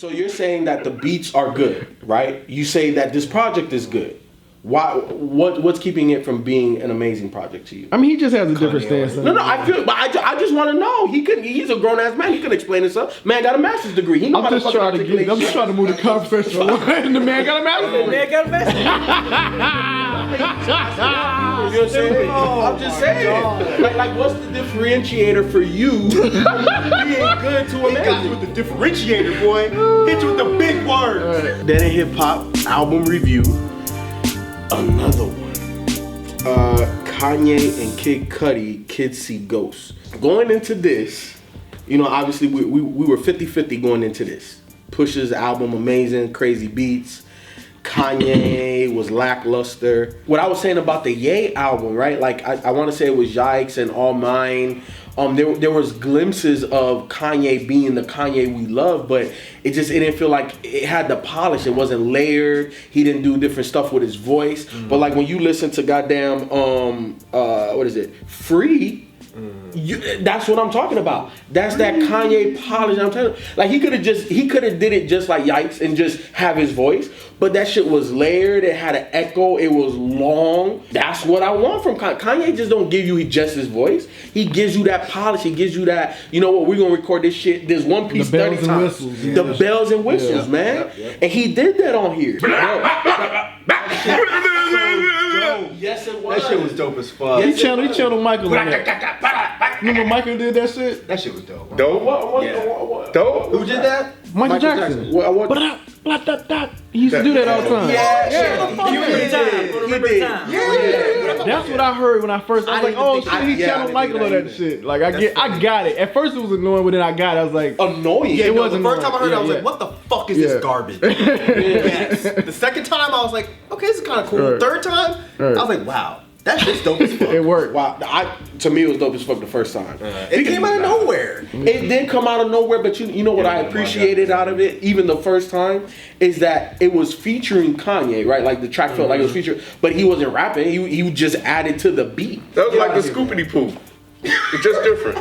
So you're saying that the beats are good, right? You say that this project is good. Why? What's keeping it from being an amazing project to you? I mean, he just has a different stance. No, I feel, but I just want to know. He's a grown ass man. He could explain himself. Man got a master's degree. He I'm just trying to move the conversation along. The man got a master's degree. Man got a master's You know what I'm saying? I'm just saying. Like, what's the differentiator for you being good to amazing? Got you with the differentiator, boy. Hit you with the big words. Then in hip hop album review. Another one. Kanye and Kid Cudi, Kids See Ghosts. Going into this, you know, obviously we were 50-50 going into this. Push's album amazing, crazy beats. Kanye was lackluster. What I was saying about the Ye album, right? Like I want to say it was Yikes and All Mine. There was glimpses of Kanye being the Kanye we love, but it didn't feel like it had the polish. It wasn't layered. He didn't do different stuff with his voice. But like when you listen to goddamn what is it? Free. That's what I'm talking about. That's that Kanye polish. I'm telling you, like he could have did it just like Yikes and just have his voice, but that shit was layered. It had an echo. It was long. That's what I want from Kanye. Kanye just don't give you just his voice. He gives you that polish. He gives you that. You know what? We're gonna record this shit. There's one piece 30 times. The bells and whistles, man. And he did that on here. Yes, it was. That shit was dope as fuck. He channeled Michael on that. Remember Michael did that shit? That shit was dope. Dope? What? Dope? Who did that? Michael Jackson. What? He used to do that all the time. Yeah. That's what I heard when I first. I was like, oh shit, he channeled Michael on that shit. Like I got it. At first it was annoying, but then I got it. I was like, annoying. Yeah, it wasn't. The first time I heard it, I was like, what the fuck is this garbage? Yes. The second time I was like, okay, this is kind of cool. Right. Third time, I was like, wow, that shit's dope as fuck. It worked. Wow, to me it was dope as fuck the first time. It came out of nowhere. It did come out of nowhere, but you know what I appreciated out of it, even the first time, is that it was featuring Kanye, right? Like the track felt like it was featured, but he wasn't rapping. He just added to the beat. That was like the Scoopity Poo. It's just different.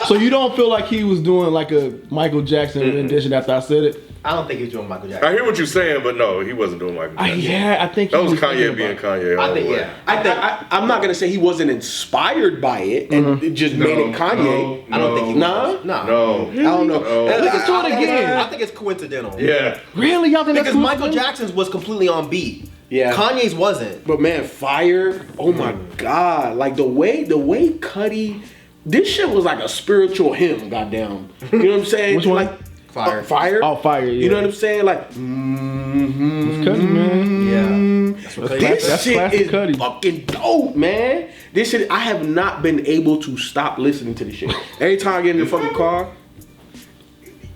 So you don't feel like he was doing like a Michael Jackson rendition after I said it? I don't think he was doing Michael Jackson. I hear what you're saying, but no, he wasn't doing Michael Jackson. I think that was Kanye being Kanye. I think, yeah. I'm not gonna say he wasn't inspired by it and it just made it Kanye. I don't think he was. No. I don't know. Let's do it again. I think it's coincidental. Yeah. Really? Y'all think that's Because Michael Jackson's was completely on beat. Yeah. Kanye's wasn't. But man, Fire, oh my God. Like the way Cudi, this shit was like a spiritual hymn, goddamn. You know what I'm saying? Which one? Like Fire. Fire? Oh, Fire, yeah. You know what I'm saying? Like, It's Cudi, man. Yeah. this shit classic is Cudi. fucking dope, man. This shit, I have not been able to stop listening to this shit. Every time I get in the fucking car,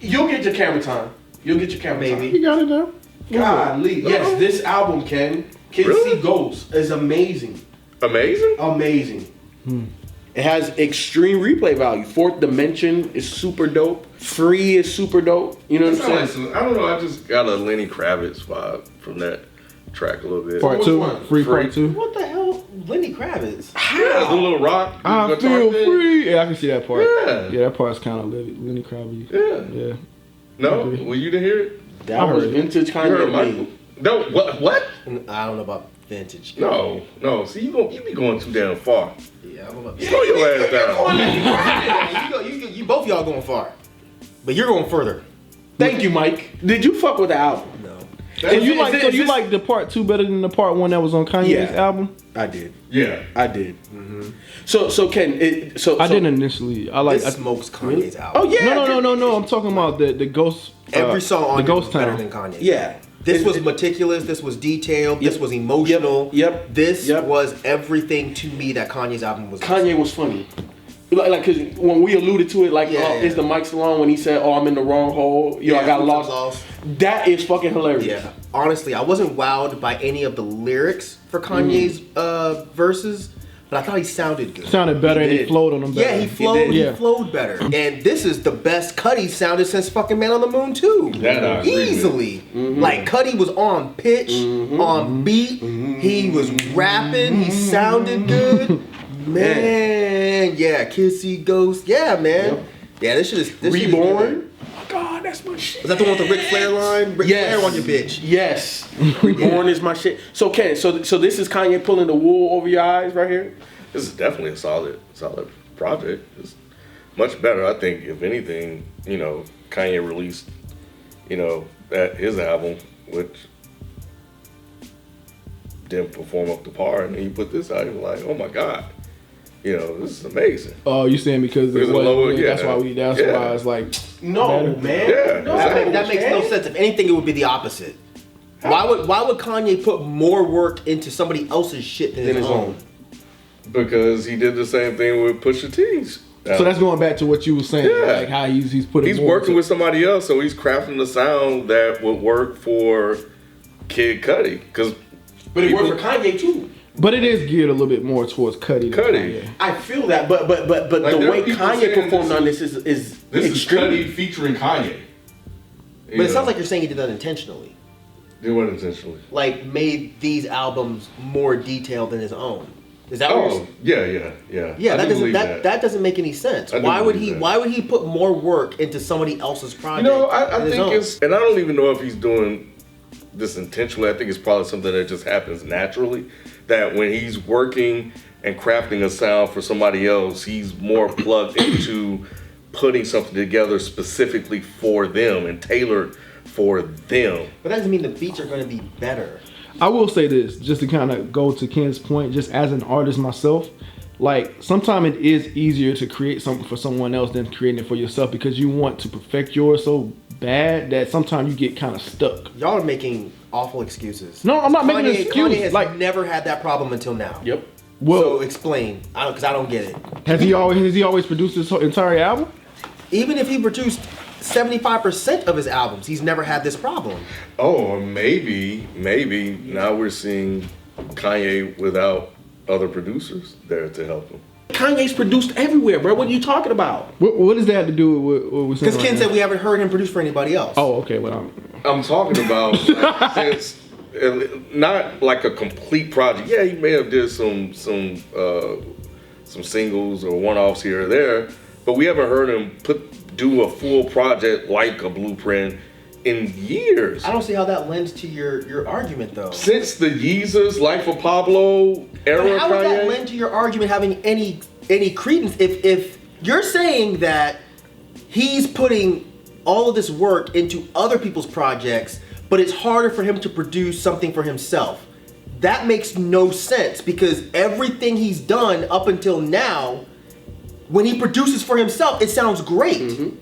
you'll get your camera time. You'll get your camera time. You got it now. Golly. Yes, this album, Ken, Kids See Ghosts, is amazing. Amazing? Amazing. It has extreme replay value. Fourth Dimension is super dope. Free is super dope. You know what I'm saying? I don't know. I just got a Lenny Kravitz vibe from that track a little bit. Part Which 2. one? Free part 2. What the hell? Lenny Kravitz. Yeah, the little rock. I guitar feel thing. free. Yeah, I can see that part. Yeah. Yeah, that part's kind of Lenny Kravitz. Yeah. No? Well, you didn't hear it? That was vintage You heard Kanye. Michael? No, what? I don't know about vintage. No. See, you be going too damn far. Yeah, I'm about Slow your ass down. you both y'all going far. But you're going further. Thank you, Mike. Did you fuck with the album? No. So you like the part 2 better than the part 1 that was on Kanye's album? I did. Yeah. I did. So Ken, I didn't initially. I like. This smokes Kanye's album. Oh yeah. No. I'm talking about the Ghost. Every song on the it Ghost was better Town. than Kanye. Yeah. This was meticulous. This was detailed. This was emotional. Yep. This was everything to me that Kanye's album was. Kanye was funny. Like, cause when we alluded to it, like, is the mic salon when he said, "Oh, I'm in the wrong hole." I got lost. That is fucking hilarious. Yeah. Honestly, I wasn't wowed by any of the lyrics for Kanye's verses, but I thought he sounded good. Sounded better and he flowed on them better. Yeah, he flowed. He Yeah. flowed better. And this is the best Cudi sounded since fucking Man on the Moon 2. That I agree with. Easily. Like Cudi was on pitch, on beat. He was rapping. He sounded good. Man, yeah, Kids See Ghosts. Yeah, man. Yeah, this shit is Reborn. God, that's my shit. Is that the one with the Ric Flair line? Ric Flair on your bitch. Yes. Reborn is my shit. So Ken, so this is Kanye pulling the wool over your eyes right here? This is definitely a solid project. It's much better, I think. If anything, you know, Kanye released, you know, his album, which didn't perform up to par, and then you put this out, you're like, oh my God, you know, this is amazing. Oh, you saying because it was, that's why it's like no, man. Yeah, no, that makes no sense. If anything, it would be the opposite. Why would Kanye put more work into somebody else's shit than his own? Because he did the same thing with Pusha T's. So that's going back to what you were saying, like how he's putting. He's working with somebody else, so he's crafting a sound that would work for Kid Cudi. But it worked for Kanye too. But it is geared a little bit more towards Cudi. I feel that, but like, the way Kanye performed on this is this extreme. is Cudi featuring Kanye. But it sounds like you're saying he did that intentionally. Did what intentionally? Like made these albums more detailed than his own. Is that what you're yeah. Yeah, that doesn't make any sense. Why would he put more work into somebody else's project? You know, I think it's, and I don't even know if he's doing this intentionally. I think it's probably something that just happens naturally. That when he's working and crafting a sound for somebody else, he's more plugged into putting something together specifically for them and tailored for them. But that doesn't mean the beats are going to be better. I will say this, just to kind of go to Ken's point, just as an artist myself, like sometimes it is easier to create something for someone else than creating it for yourself because you want to perfect yours so bad that sometimes you get kind of stuck. Y'all are making awful excuses. No, I'm not making an excuse. Kanye has never had that problem until now. Yep. Well, so explain, because I don't get it. Has he always produced this entire album? Even if he produced 75% of his albums, he's never had this problem. Oh, maybe now we're seeing Kanye without other producers there to help him. Kanye's produced everywhere, bro. What are you talking about? What does that have to do with what we're saying? Because Ken said we haven't heard him produce for anybody else. Oh, okay. Well, I'm talking about since not like a complete project. Yeah, he may have did some singles or one-offs here or there, but we haven't heard him do a full project like a Blueprint in years. I don't see how that lends to your argument though. Since the Yeezus, Life of Pablo era, but how would that lend to your argument having any credence if you're saying that he's putting all of this work into other people's projects, but it's harder for him to produce something for himself? That makes no sense because everything he's done up until now, when he produces for himself, it sounds great. Mm-hmm.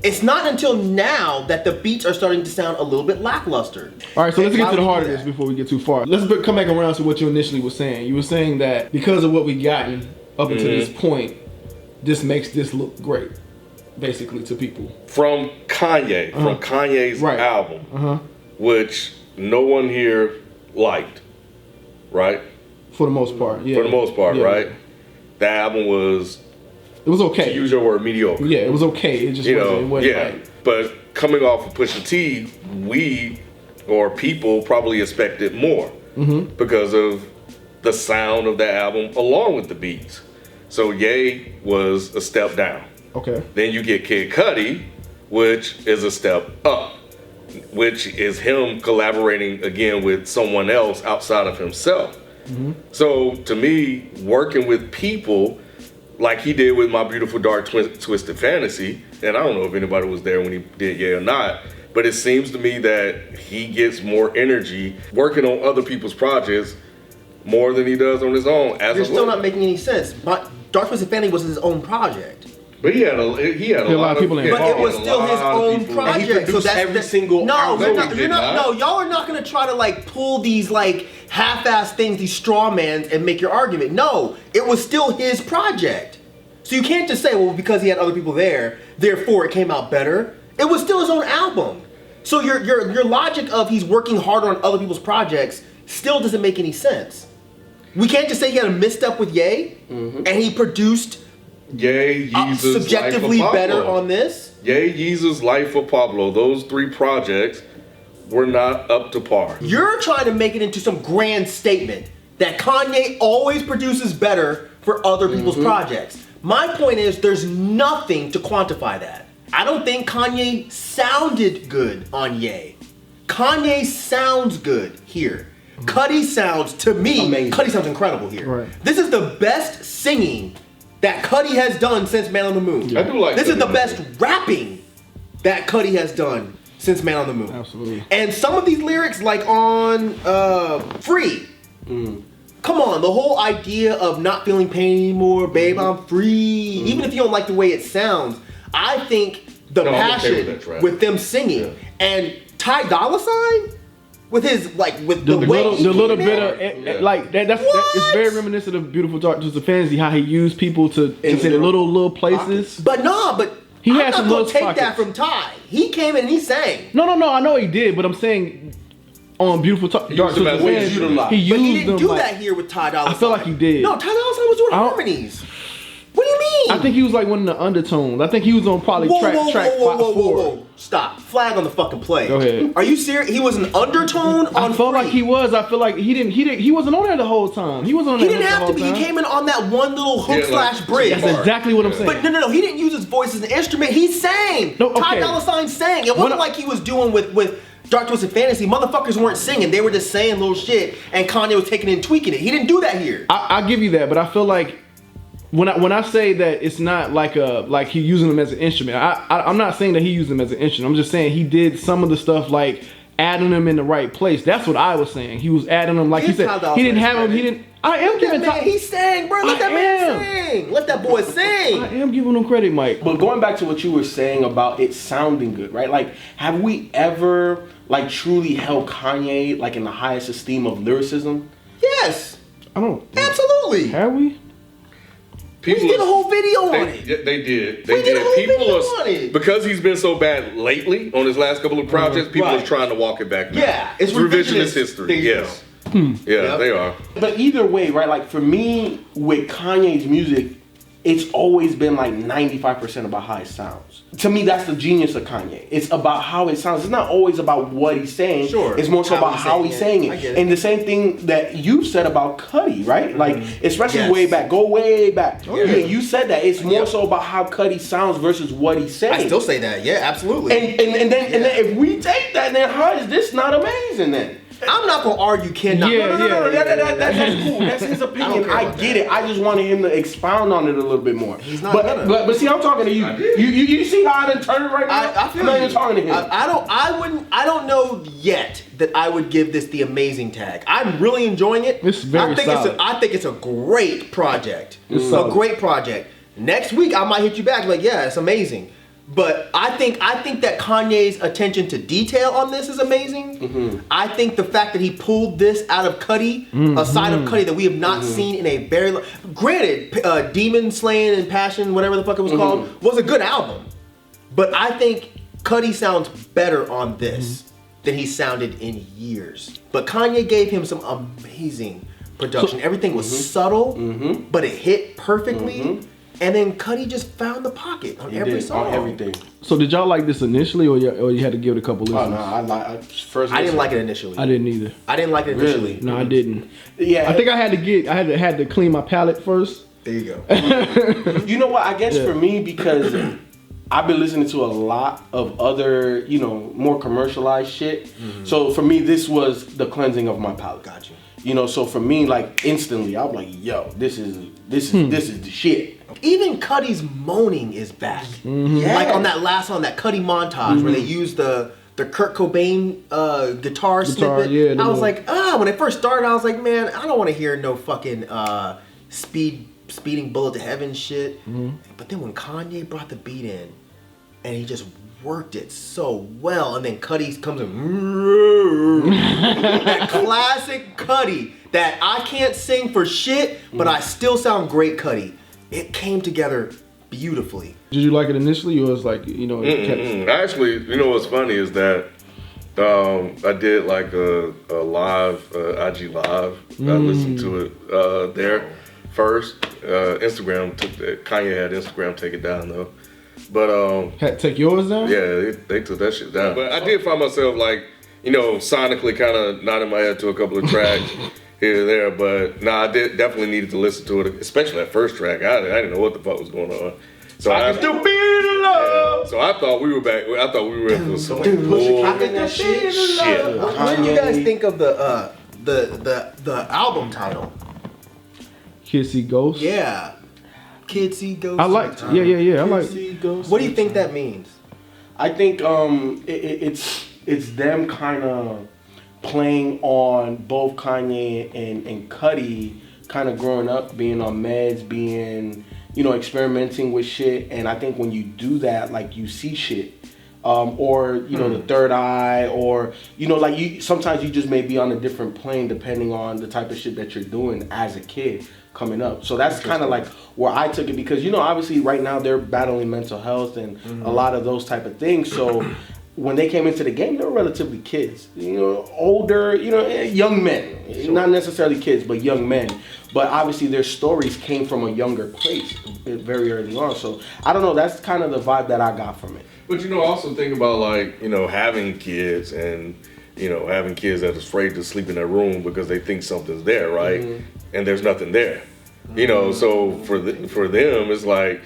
It's not until now that the beats are starting to sound a little bit lackluster. All right, so let's get to the heart of this before we get too far. Let's come back around to what you initially were saying. You were saying that because of what we've gotten up until this point, this makes this look great, basically, to people. From Kanye, from Kanye's album, which no one here liked, right? For the most part, yeah. For the most part, right? The album was... It was okay. To use your word, mediocre. Yeah, it was okay. It just wasn't right. But coming off of Pusha T, we or people probably expected more because of the sound of the album along with the beats. So Ye was a step down. Okay. Then you get Kid Cudi, which is a step up, which is him collaborating again with someone else outside of himself. So to me, working with people like he did with My Beautiful Dark Twisted Fantasy, and I don't know if anybody was there when he did or not, but it seems to me that he gets more energy working on other people's projects more than he does on his own. You're still not making any sense. But Dark Twisted Fantasy was his own project. But he had a lot of people in. But it was still his own project. And he produced every single album. Y'all are not gonna try to like pull these like half-ass things, these straw mans, and make your argument. No, it was still his project. So you can't just say, well, because he had other people there, therefore it came out better. It was still his own album. So your logic of he's working harder on other people's projects still doesn't make any sense. We can't just say he had a misstep with Ye, and he produced Ye, Yeezus, subjectively better on this. Ye, Yeezus, Life of Pablo. Those three projects were not up to par. You're trying to make it into some grand statement that Kanye always produces better for other people's projects. My point is, there's nothing to quantify that. I don't think Kanye sounded good on Ye. Kanye sounds good here. Cudi sounds, to me, amazing. Cudi sounds incredible here. Right. This is the best singing that Cudi has done since Man on the Moon. I do like This is Cudi the on best the Moon. rapping that Cudi has done since Man on the Moon. Absolutely. And some of these lyrics, like on Free, come on, the whole idea of not feeling pain anymore, babe, I'm free. Even if you don't like the way it sounds, I think the No, I'm okay passion with that track. with them singing and Ty Dolla $ign with his with the, The way little, he the little came bit in. of like that. That's it's very reminiscent of Beautiful Dark Twisted Fantasy. How he used people to say the little places. But nah, but He I'm had not some gonna little take pockets. that from Ty. He came in and he sang. No. I know he did, but I'm saying on Beautiful Dark used them Twisted as Fantasy, utilized. he But he used didn't them do like. that here with Ty Dolla $ign. I feel like he did. No, Ty Dolla $ign was doing I don't- harmonies. What do you mean? I think he was like one of the undertones. I think he was on probably track four. Stop. Flag on the fucking play. Go ahead. Are you serious? He was an undertone on I felt like Free. he was. I feel like he wasn't on there the whole time. He wasn't on He there didn't the have whole to be. time. He came in on that one little hook Yeah, like, slash bridge. That's exactly what I'm saying. But no. He didn't use his voice as an instrument. He sang. No, Ty okay. Dolla $ign sang. It wasn't like he was doing with Dark Twisted Fantasy. Motherfuckers weren't singing. They were just saying little shit, and Kanye was taking it and tweaking it. He didn't do that here. I give you that, but I feel like when I say that it's not like he using them as an instrument. I'm not saying that he used them as an instrument. I'm just saying he did some of the stuff like adding them in the right place. That's what I was saying. He was adding them like he Give said. Ty Dolla He didn't $ign have them. He credit. didn't. I am giving That man, he sang, bro. Let I that man am. sing. Let that boy I sing. am giving him credit, Mike. But going back to what you were saying about it sounding good, right? Like, have we ever like truly held Kanye like in the highest esteem of lyricism? Yes, I don't. absolutely. Have we? We did a whole video on They, it. yeah, they did. We They did a whole did. People video are on it. because he's been so bad lately on his last couple of projects. People Right. are trying to walk it back. Now. Yeah, it's revisionist revisionist. history. There you Yes. go. Yeah, Yep. they are. But either way, right? Like for me, with Kanye's music, it's always been like 95% about how it sounds. To me, that's the genius of Kanye. It's about how it sounds. It's not always about what he's saying. Sure. It's more so about how he's saying I it. get it. And the same thing that you said about Cudi, right? Like, especially Yes. way back. Go way back. Oh, yeah. yeah. You said that. It's more Yep. so about how Cudi sounds versus what he's saying. I still say that. Yeah, absolutely. And then if we take that, then how is this not amazing then? I'm not gonna argue cannot. Yeah, No, that's cool. That's his opinion. care I about get that. it. I just wanted him to expound on it a little bit more. He's not but, gonna. but see, I'm talking to you. You see how I done turned it right now? I feel I'm not you. even talking to him. I don't know yet that I would give this the amazing tag. I'm really enjoying it. It's very solid. I think it's a great project. It's a solid. great project. Next week I might hit you back like, yeah, it's amazing. But I think that Kanye's attention to detail on this is amazing. I think the fact that he pulled this out of Cudi, a side of Cudi that we have not seen in a very long. Granted, Demon Slaying and Passion, whatever the fuck it was called, was a good album. But I think Cudi sounds better on this than he sounded in years. But Kanye gave him some amazing production. Everything was subtle, but it hit perfectly. And then Cudi just found the pocket on every song. on everything. So did y'all like this initially, or you had to give it a couple Oh listens? no, I didn't like it initially. I didn't either. I didn't like it initially. No, I didn't. Yeah, I think I had to clean my palate first. There you go. You know what? I guess for me, because I've been listening to a lot of other, more commercialized shit. So for me, this was the cleansing of my palate. Got you. So for me, like instantly, I was like, "Yo, this is the shit." Even Cudi's moaning is back. Yeah. Like on that last song, that Cudi montage where they used the Kurt Cobain guitar snippet. yeah, I was like, when it first started, I was like, man, I don't want to hear no fucking speeding bullet to heaven shit. But then when Kanye brought the beat in, and he just worked it so well, and then Cudi comes in, that classic Cudi that I can't sing for shit, but I still sound great Cudi. It came together beautifully. Did you like it initially, or was like Actually, what's funny is that I did like a live IG live. I listened to it there first. Instagram took that. Kanye had Instagram take it down though. But had to take yours down? yeah, they took that shit down. But I did find myself like, sonically kind of nodding my head to a couple of tracks here and there. But I definitely needed to listen to it, especially that first track. I didn't know what the fuck was going on. So I can still feel the love. So I thought we were back. I thought we were in for some Dude, bull I can shit. What do you guys think of the album title? Kids See Ghosts. Yeah, Kid See Ghosts. I like. Yeah. I like. What do you think that means? I think it's them kind of playing on both Kanye and Cudi kind of growing up, being on meds, being, experimenting with shit. And I think when you do that, like, you see shit. Or, the third eye, or, sometimes you just may be on a different plane depending on the type of shit that you're doing as a kid coming up. So that's kind of like where I took it, because, obviously right now they're battling mental health and a lot of those type of things. So when they came into the game, they were relatively kids, older, young men, not necessarily kids, but young men. But obviously their stories came from a younger place very early on. So I don't know, that's kind of the vibe that I got from it. But also think about, like, having kids and having kids that are afraid to sleep in their room because they think something's there, right? And there's nothing there. So for them it's like,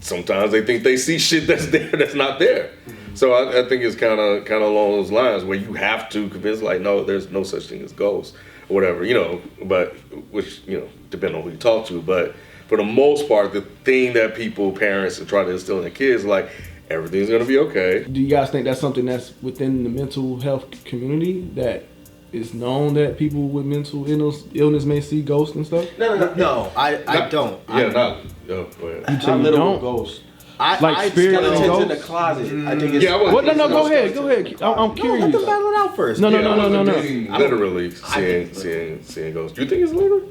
sometimes they think they see shit that's there that's not there. So I think it's kind of along those lines where you have to convince, like, no, there's no such thing as ghosts or whatever, but which, depending on who you talk to. But for the most part, the thing that parents try to instill in their kids, like, everything's gonna be okay. Do you guys think that's something that's within the mental health community, that it's known that people with mental illness may see ghosts and stuff? No, I don't. Go ahead. Not literal ghosts. Like spirits and Skeletons in ghosts? the closet. I think it's... What? No, go ahead. I'm curious. Let them battle it out first. No. Literally seeing ghosts. Do you think it's literal?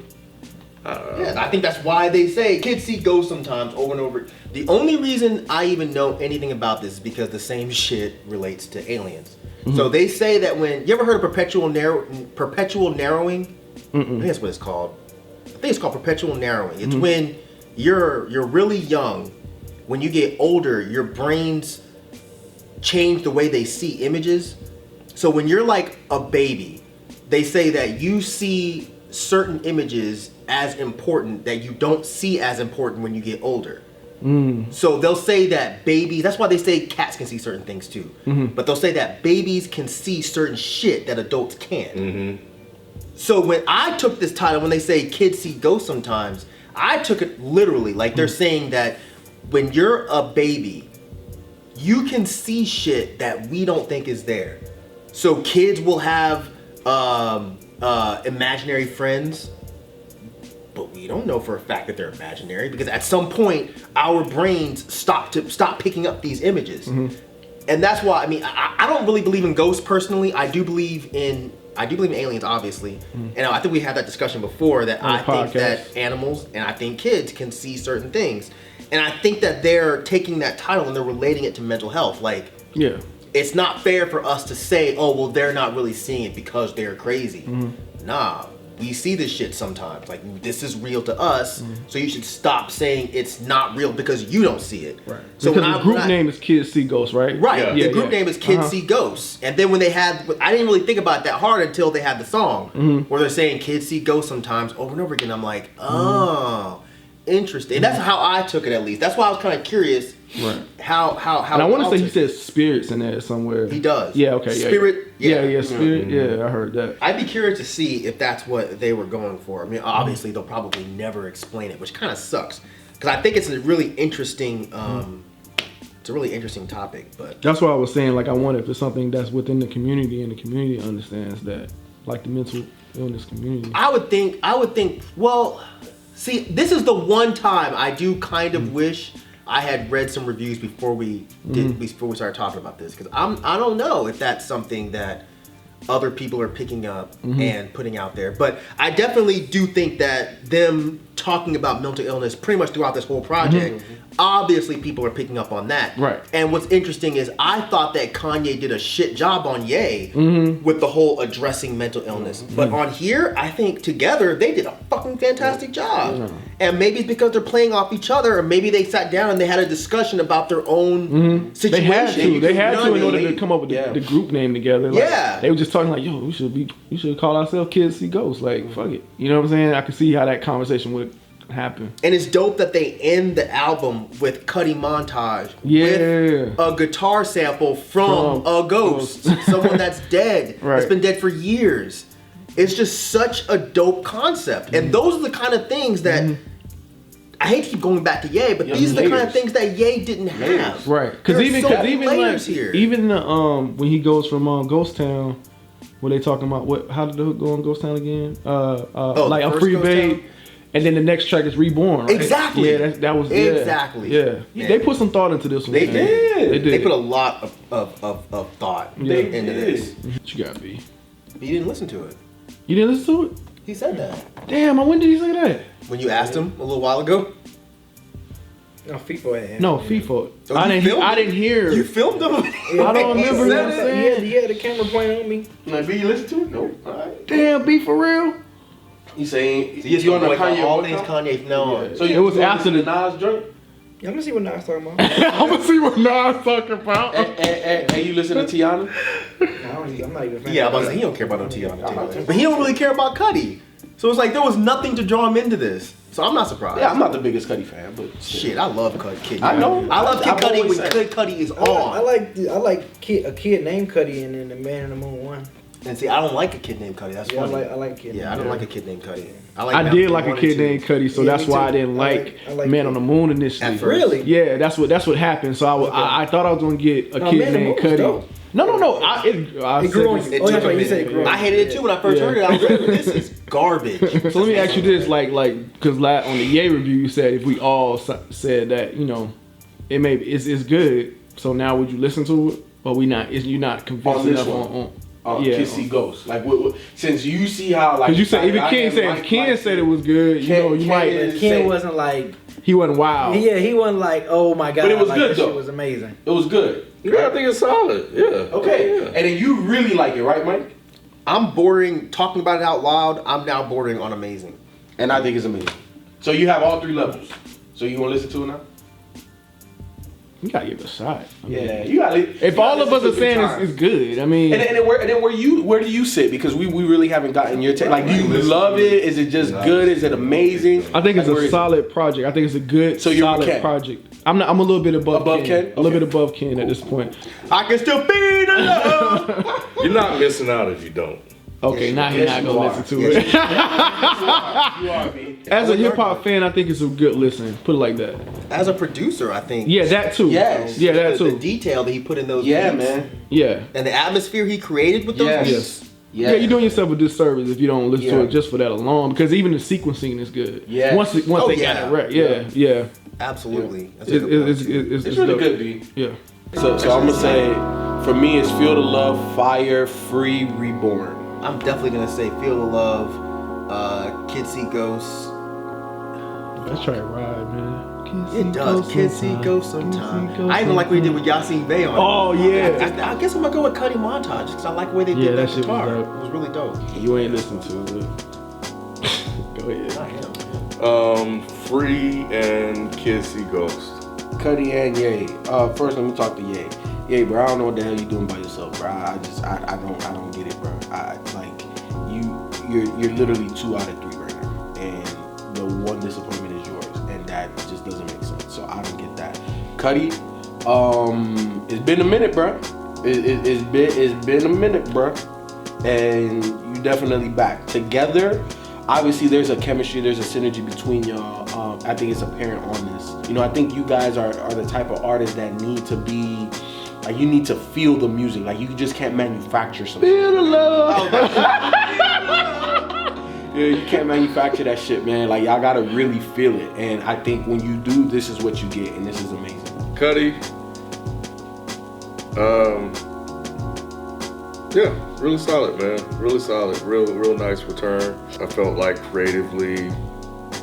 Yeah, I think that's why they say kids see ghosts sometimes over and over. The only reason I even know anything about this is because the same shit relates to aliens. So they say that when you ever heard of perpetual narrowing? I think that's what it's called. I think it's called perpetual narrowing. It's when you're really young. When you get older, your brains change the way they see images. So when you're like a baby, they say that you see certain images as important that you don't see as important when you get older. So they'll say that babies, that's why they say cats can see certain things too. But they'll say that babies can see certain shit that adults can't. So when I took this title, when they say kids see ghosts sometimes, I took it literally. Like they're saying that when you're a baby, you can see shit that we don't think is there. So kids will have imaginary friends, but we don't know for a fact that they're imaginary, because at some point our brains stop picking up these images. And that's why, I don't really believe in ghosts personally. I do believe in aliens, obviously. And I think we had that discussion before, that I think that animals and I think kids can see certain things. And I think that they're taking that title and they're relating it to mental health. Like, it's not fair for us to say, oh, well, they're not really seeing it because they're crazy. Nah, we see this shit sometimes. Like, this is real to us, so you should stop saying it's not real because you don't see it. Right. So because the group name is Kids See Ghosts, right? Right. The group name is Kids See Ghosts. And then when they had, I didn't really think about it that hard until they had the song where they're saying Kids See Ghosts sometimes over and over again. I'm like, oh, interesting. And that's how I took it, at least. That's why I was kind of curious. Right. How and I want to say he says spirits in there somewhere. He does. Yeah, okay. Spirit. Yeah, spirit. Yeah, I heard that. I'd be curious to see if that's what they were going for. Obviously they'll probably never explain it, which kind of sucks, because I think it's a really interesting it's a really interesting topic. But that's why I was saying, like, I wonder if it's something that's within the community and the community understands that, like the mental illness community. I would think, well, see, this is the one time I do kind of wish I had read some reviews before we started talking about this, because I don't know if that's something that other people are picking up and putting out there. But I definitely do think that them talking about mental illness pretty much throughout this whole project, obviously people are picking up on that. Right. And what's interesting is I thought that Kanye did a shit job on Ye with the whole addressing mental illness. But on here, I think together they did a fucking fantastic job. And maybe it's because they're playing off each other, or maybe they sat down and they had a discussion about their own situation. They had to in order to come up with the group name together. Like, they were just talking like, yo, we should call ourselves Kids See Ghosts. Like, fuck it. You know what I'm saying? I can see how that conversation would happen. And it's dope that they end the album with Cudi montage with a guitar sample from a ghost, someone that's dead, that's been dead for years. It's just such a dope concept, and those are the kind of things that I hate to keep going back to Ye, but these are the kind of things that Ye didn't have. Right? Because even like here. even the when he goes from Ghost Town, where they talking about how did the hook go on Ghost Town again? Like a free babe. And then the next track is Reborn, right? Exactly. Yeah, that was exactly. Yeah, they put some thought into this one. They did. They put a lot of thought into this. What you got, B? But you didn't listen to it. You didn't listen to it? He said that. Damn, when did he say that? When you asked him a little while ago. No, Feefo had him. No, Feefo. So I didn't hear. You filmed him? I don't remember him saying. He had the camera pointing on me. Like, B, you listen to it? No. All right. Damn, B, for real? You saying you on the Kanye all things Kanye from now on. So it was after the Nas joint? Yeah, I'm gonna see what Nas talking about. I'm gonna see what Nas talking about. And you listen to Tiana? I'm not even a fan. Yeah, I'm about to say he don't care about no Tiana. But he don't really care about Cudi. So it's like there was nothing to draw him into this. So I'm not surprised. Yeah, I'm not the biggest Cudi fan, but shit, I love Kid. I know. I love Kid I've Cudi always when said. Kid Cudi is I on. like a kid named Cudi and then the Man in the Moon 1. And see, I don't like a kid named Cudi. That's Yeah, funny. I like Kid. Yeah, I don't like a kid named Cudi. I did like a kid named Cudi, so Yeah, that's me why too. I didn't like I like Man on the Moon initially. At first. Really? Yeah, that's what happened. So I thought I was gonna get a No, kid Man on the named Moon was Cudi. dope. No. It grew on you. It Oh, took that's a right. You minute. said it grew on I hated it too when I first heard it. I was like, this is garbage. So let me ask you this, like, because on the Ye review you said if we all said that, it's good. So now would you listen to it, or you not convinced On this enough one. on Kid See Ghost. Like, since you see how, like, because you said even Ken said it was good, you might. Ken wasn't like. He wasn't wild. Yeah, he wasn't like, oh my god. But it was like, good this though. Shit was amazing. It was good. Yeah, I think it's solid. Yeah. Okay. Yeah. And then you really like it, right, Mike? I'm bordering, talking about it out loud, I'm now bordering on amazing. And I think it's amazing. So you have all 3 levels. So you want to listen to it now? You gotta give it a shot. Yeah, you got it. If all of us are saying it's good, I mean. And then where do you sit? Because we really haven't gotten your take. Like, do you love it? Is it just good? Is it amazing? I think it's like, a solid project. I think it's a good, So you're solid Ken. project. I'm a little bit above Ken. A little Okay. bit above Ken at this point. I can still be the love. You're not missing out if you don't. Okay, now he's not gonna listen to it. You are, B. As a hip hop fan, I think it's a good listen. Put it like that. As a producer, I think. Yeah, that too. Yes. Yeah, that The too. detail that he put in those Yeah, beats. man. Yeah. And the atmosphere he created with those Yes. beats. Yeah, you're doing yourself a disservice if you don't listen to Yeah. it just for that alone. Because even the sequencing is good. Yes. Once they got it right. Yeah. Absolutely. That's a good point. It's really dope. good, B. Yeah. So I'm gonna say, for me, it's Feel the Love, Fire, Free, Reborn. I'm definitely gonna say Feel the Love, Kid See Ghosts. Let's try it ride, man. It does. Kid See Ghosts sometimes. I even like what he did with Yasin Bey on it. Oh, yeah. I guess I'm gonna go with Cudi montage because I like the way they Yeah, did that that shit was guitar. dope. It was really dope. You ain't listening to it. Go ahead. Free and Kid See Ghost. Cudi and Ye. First, let me talk to Ye. Ye, bro, I don't know what the hell you doing by yourself, bro. I don't get it, bro. You're literally 2 out of 3 right now, and the one disappointment is yours, and that just doesn't make sense. So I don't get that. Cudi, it's been a minute, bro. It's been a minute, bro, and you definitely back together. Obviously, there's a chemistry, there's a synergy between y'all. I think it's apparent on this. I think you guys are the type of artists that need to be, like, you need to feel the music. Like, you just can't manufacture something. Feel the love. Yeah, you can't manufacture that shit, man. Like, y'all gotta really feel it. And I think when you do, this is what you get, and this is amazing. Cudi. Yeah, really solid, man. Really solid. Real nice return. I felt like creatively,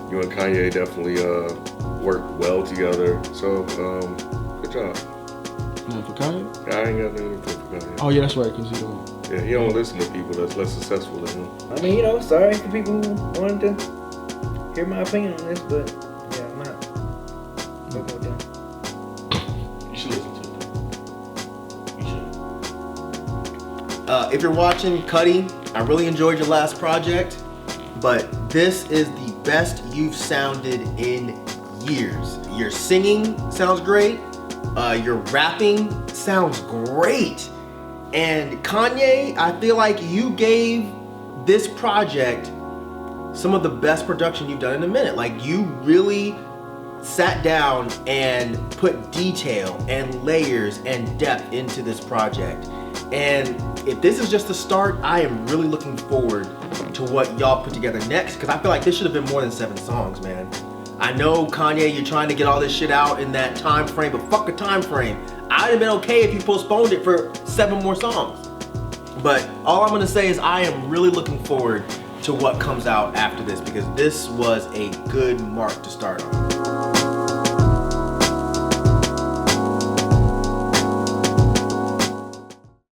you and Kanye definitely worked well together. So, good job. Nothing for Kanye? I ain't got anything for Kanye. Oh yeah, that's right. Cause you don't. Yeah, he don't listen to people that's less successful than him. I mean, sorry for people who wanted to hear my opinion on this, but yeah, I'm not fucking with them. You should listen to it. You should. If you're watching, Cudi, I really enjoyed your last project, but this is the best you've sounded in years. Your singing sounds great. Your rapping sounds great. And Kanye, I feel like you gave this project some of the best production you've done in a minute. Like, you really sat down and put detail and layers and depth into this project. And if this is just the start, I am really looking forward to what y'all put together next, because I feel like this should have been more than 7 songs, man. I know, Kanye, you're trying to get all this shit out in that time frame, but fuck a time frame. I'd have been okay if you postponed it for 7 more songs. But all I'm gonna say is I am really looking forward to what comes out after this, because this was a good mark to start on.